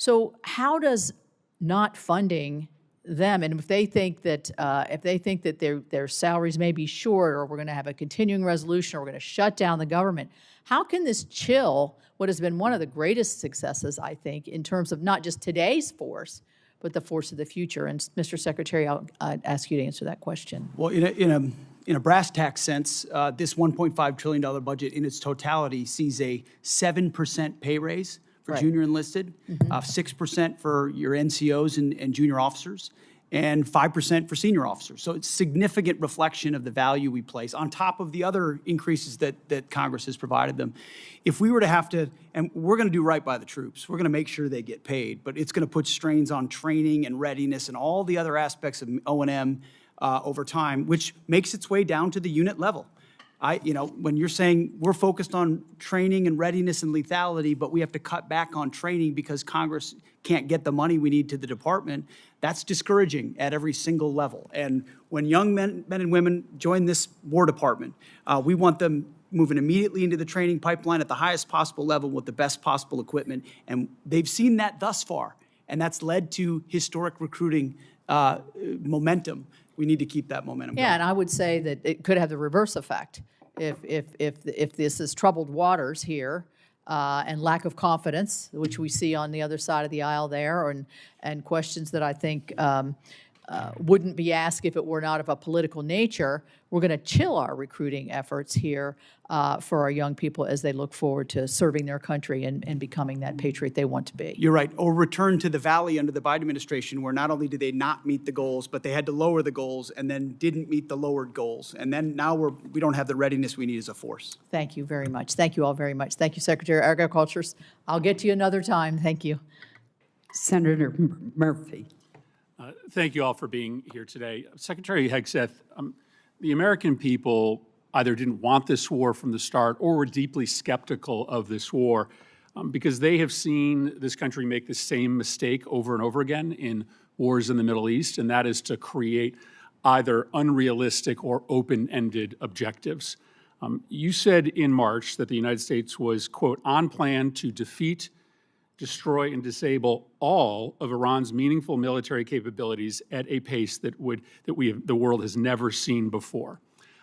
So how does not funding them, and if they think that their salaries may be short, or we're going to have a continuing resolution, or we're going to shut down the government, how can this chill what has been one of the greatest successes, I think, in terms of not just today's force, but the force of the future? And Mr. Secretary, I'll ask you to answer that question. Well, in a brass tax sense, this $1.5 trillion budget in its totality sees a 7% pay raise for junior enlisted, 6% for your NCOs and junior officers, and 5% for senior officers. So it's a significant reflection of the value we place on top of the other increases that Congress has provided them. If we were to have to, and we're going to do right by the troops, we're going to make sure they get paid, but it's going to put strains on training and readiness and all the other aspects of O&M over time, which makes its way down to the unit level. When you're saying we're focused on training and readiness and lethality, but we have to cut back on training because Congress can't get the money we need to the department, that's discouraging at every single level. And when young men and women join this War Department, we want them moving immediately into the training pipeline at the highest possible level with the best possible equipment. And they've seen that thus far, and that's led to historic recruiting momentum. We need to keep that momentum going. Yeah, and I would say that it could have the reverse effect. If this is troubled waters here and lack of confidence, which we see on the other side of the aisle there, and questions that I think wouldn't be asked if it were not of a political nature, we're going to chill our recruiting efforts here for our young people as they look forward to serving their country and becoming that patriot they want to be. You're right. Or return to the valley under the Biden administration, where not only did they not meet the goals, but they had to lower the goals and then didn't meet the lowered goals. And then now we don't have the readiness we need as a force. Thank you very much. Thank you all very much. Thank you, Secretary of Agriculture. I'll get to you another time. Thank you. Senator Murphy. Thank you all for being here today. Secretary Hegseth, the American people either didn't want this war from the start or were deeply skeptical of this war because they have seen this country make the same mistake over and over again in wars in the Middle East, and that is to create either unrealistic or open-ended objectives. You said in March that the United States was, quote, on plan to defeat, destroy, and disable all of Iran's meaningful military capabilities at a pace that the world has never seen before.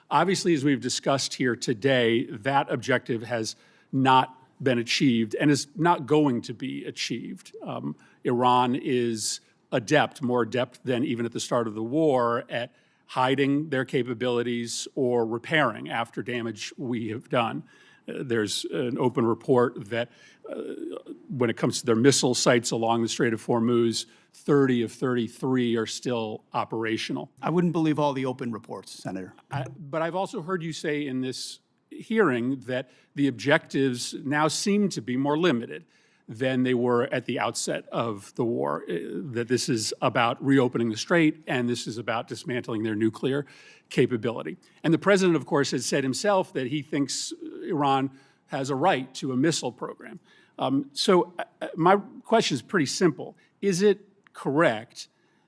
Obviously, as we've discussed here today, that objective has not been achieved and is not going to be achieved. Iran is adept, more adept than even at the start of the war, at hiding their capabilities or repairing after damage we have done. There's an open report that when it comes to their missile sites along the Strait of Hormuz, 30 of 33 are still operational. I wouldn't believe all the open reports, Senator. But I've also heard you say in this hearing that the objectives now seem to be more limited than they were at the outset of the war, that this is about reopening the strait and this is about dismantling their nuclear capability. And the president, of course, has said himself that he thinks Iran has a right to a missile program. So my question is pretty simple. Is it correct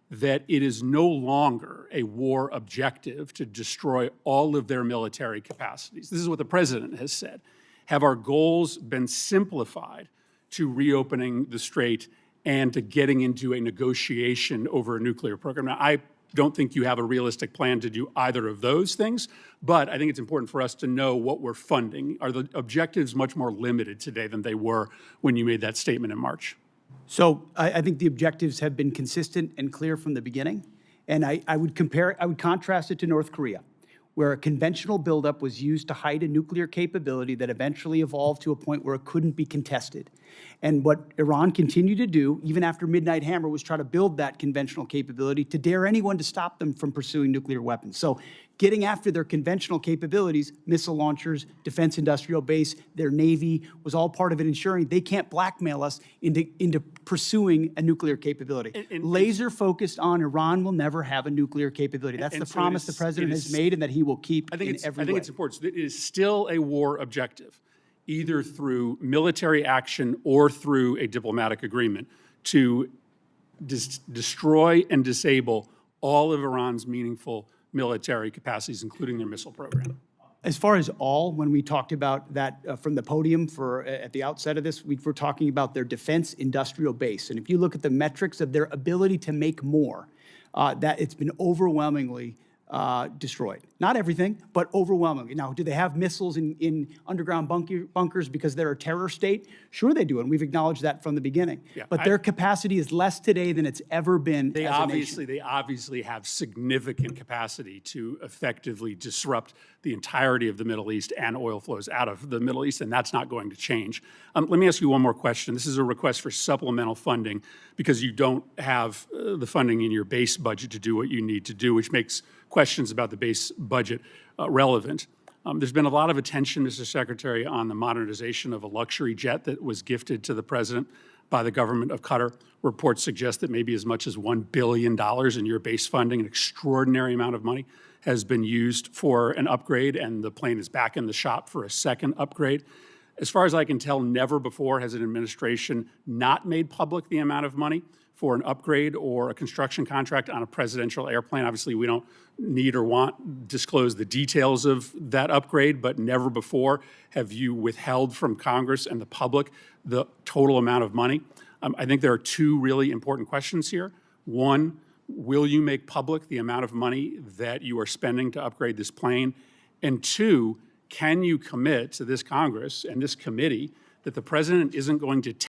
that it is no longer a war objective to destroy all of their military capacities? This is what the president has said. Have our goals been simplified to reopening the strait and to getting into a negotiation over a nuclear program? Now, I don't think you have a realistic plan to do either of those things, but I think it's important for us to know what we're funding. Are the objectives much more limited today than they were when you made that statement in March? So I think the objectives have been consistent and clear from the beginning. And I would contrast it to North Korea, where a conventional buildup was used to hide a nuclear capability that eventually evolved to a point where it couldn't be contested. And what Iran continued to do, even after Midnight Hammer, was try to build that conventional capability to dare anyone to stop them from pursuing nuclear weapons. So getting after their conventional capabilities, missile launchers, defense industrial base, their Navy, was all part of it, ensuring they can't blackmail us into pursuing a nuclear capability. Laser focused on Iran will never have a nuclear capability. That's the promise the president has made and that he will keep in every way. I think it's important. It is still a war objective, either through military action or through a diplomatic agreement, to destroy and disable all of Iran's meaningful military capacities, including their missile program. As far as all, when we talked about that from the podium at the outset of this, we were talking about their defense industrial base. And if you look at the metrics of their ability to make more, that it's been overwhelmingly destroyed. Not everything, but overwhelmingly. Now, do they have missiles in underground bunkers because they're a terror state? Sure they do, and we've acknowledged that from the beginning. Yeah, but their capacity is less today than it's ever been They as a nation. obviously have significant capacity to effectively disrupt the entirety of the Middle East and oil flows out of the Middle East, and that's not going to change. Let me ask you one more question. This is a request for supplemental funding because you don't have the funding in your base budget to do what you need to do, which makes questions about the base budget relevant. There's been a lot of attention, Mr. Secretary, on the modernization of a luxury jet that was gifted to the president by the government of Qatar. Reports suggest that maybe as much as $1 billion in your base funding, an extraordinary amount of money, has been used for an upgrade, and the plane is back in the shop for a second upgrade. As far as I can tell, never before has an administration not made public the amount of money for an upgrade or a construction contract on a presidential airplane. Obviously, we don't need or want disclose the details of that upgrade, but never before have you withheld from Congress and the public the total amount of money. I think there are two really important questions here. One, will you make public the amount of money that you are spending to upgrade this plane? And two, can you commit to this Congress and this committee that the president isn't going to